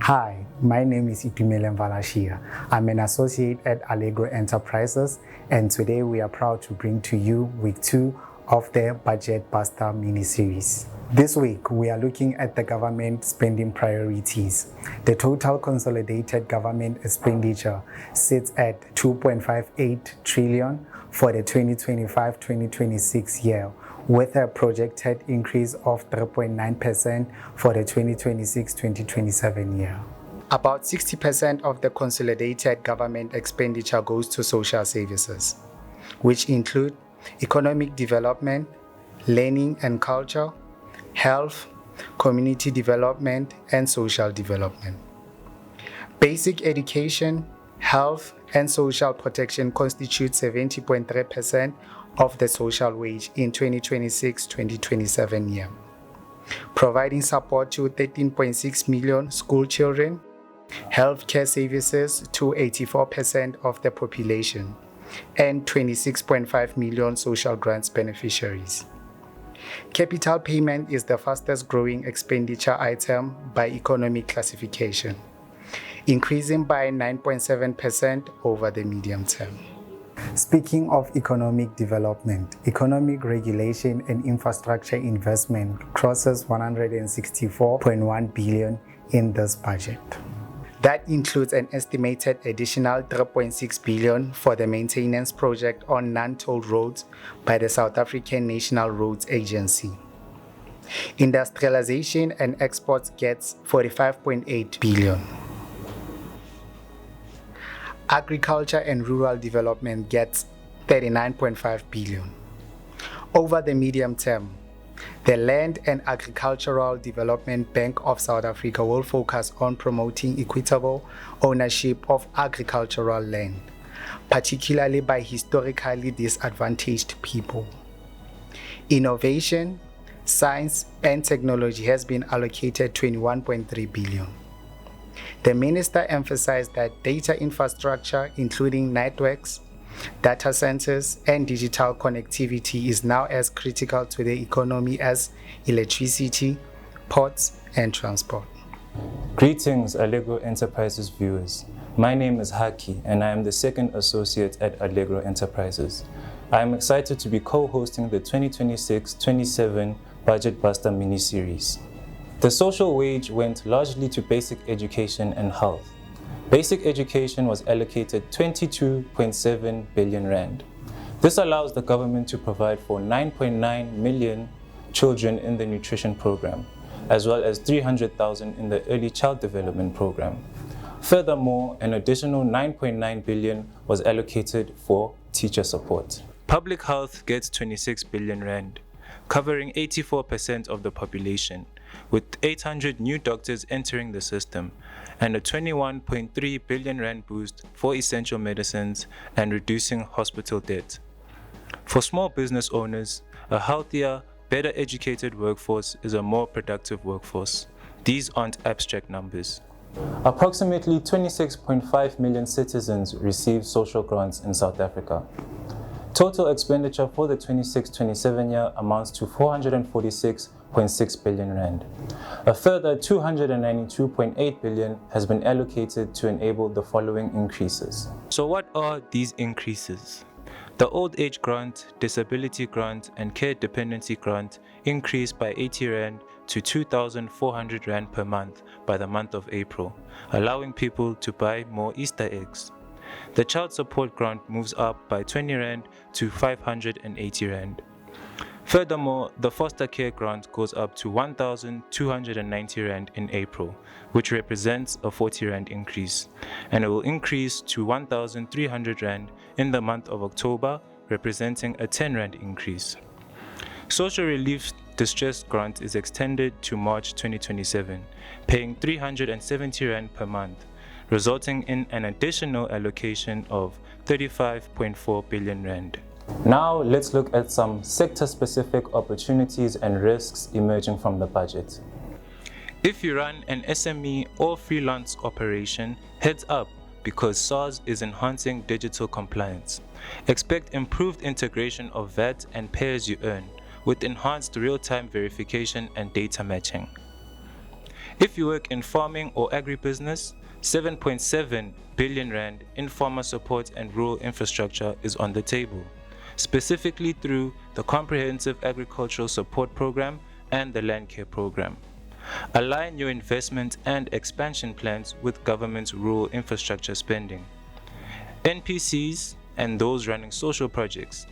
Hi, my name is Itumeleng Valashia. I'm an associate at Allegro Enterprises, and today we are proud to bring to you week 2 of the Budget Buster mini-series. This week, we are looking at the government spending priorities. The total consolidated government expenditure sits at 2.58 trillion for the 2025-2026 year, with a projected increase of 3.9% for the 2026-2027 year. About 60% of the consolidated government expenditure goes to social services, which include economic development, learning and culture, health, community development, and social development. Basic education, health, and social protection constitute 70.3% of the social wage in 2026-2027 year, providing support to 13.6 million school children, healthcare services to 84% of the population, and 26.5 million social grants beneficiaries. Capital payment is the fastest growing expenditure item by economic classification, increasing by 9.7% over the medium term. Speaking of economic development, economic regulation and infrastructure investment crosses 164.1 billion in this budget. That includes an estimated additional 3.6 billion for the maintenance project on non-tolled roads by the South African National Roads Agency. Industrialization and exports gets 45.8 billion. Agriculture and rural development gets 39.5 billion. Over the medium term, the Land and Agricultural Development Bank of South Africa will focus on promoting equitable ownership of agricultural land, particularly by historically disadvantaged people. Innovation, science, and technology has been allocated 21.3 billion. The minister emphasized that data infrastructure, including networks, data centers, and digital connectivity is now as critical to the economy as electricity, ports, and transport. Greetings, Allegro Enterprises viewers. My name is Haki, and I am the second associate at Allegro Enterprises. I am excited to be co-hosting the 2026-27 Budget Buster mini-series. The social wage went largely to basic education and health. Basic education was allocated 22.7 billion rand. This allows the government to provide for 9.9 million children in the nutrition program, as well as 300,000 in the early child development program. Furthermore, an additional 9.9 billion was allocated for teacher support. Public health gets 26 billion rand, covering 84% of the population, with 800 new doctors entering the system, and a 21.3 billion rand boost for essential medicines and reducing hospital debt. For small business owners, a healthier, better educated workforce is a more productive workforce. These aren't abstract numbers. Approximately 26.5 million citizens receive social grants in South Africa. Total expenditure for the 26-27 year amounts to 446.6 billion rand. A further 292.8 billion has been allocated to enable the following increases. So what are these increases? The old age grant, disability grant, and care dependency grant increased by 80 rand to 2,400 rand per month by the month of April, allowing people to buy more Easter eggs. The child support grant moves up by 20 rand to 580 rand. Furthermore, the foster care grant goes up to 1,290 rand in April, which represents a 40 rand increase, and it will increase to 1,300 rand in the month of October, representing a 10 rand increase. Social relief distress grant is extended to March 2027, paying 370 rand per month, resulting in an additional allocation of 35.4 billion rand. Now let's look at some sector-specific opportunities and risks emerging from the budget. If you run an SME or freelance operation, heads up, because SARS is enhancing digital compliance. Expect improved integration of VAT and pay-as-you-earn with enhanced real-time verification and data matching. If you work in farming or agribusiness, 7.7 billion rand in farmer support and rural infrastructure is on the table, specifically through the Comprehensive Agricultural Support Program and the Land Care Program. Align your investment and expansion plans with government's rural infrastructure spending. NPCs and those running social projects.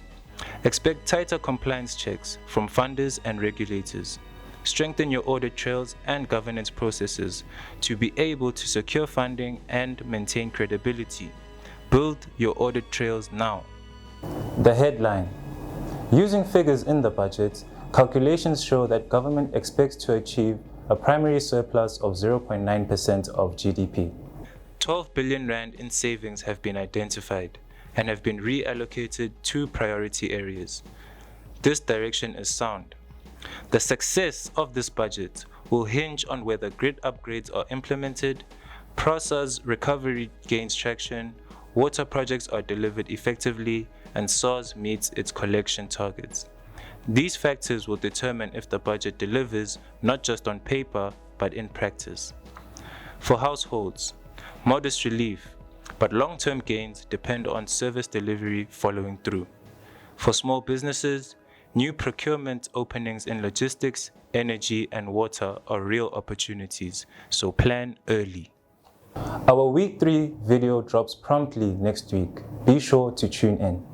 Expect tighter compliance checks from funders and regulators. Strengthen your audit trails and governance processes to be able to secure funding and maintain credibility. Build your audit trails now. The headline. Using figures in the budget, calculations show that government expects to achieve a primary surplus of 0.9% of GDP. 12 billion rand in savings have been identified and have been reallocated to priority areas. This direction is sound. The success of this budget will hinge on whether grid upgrades are implemented, PRASA's recovery gains traction, water projects are delivered effectively, and SARS meets its collection targets. These factors will determine if the budget delivers not just on paper, but in practice. For households, modest relief, but long-term gains depend on service delivery following through. For small businesses, new procurement openings in logistics, energy, and water are real opportunities, so plan early. Our Week 3 video drops promptly next week. Be sure to tune in.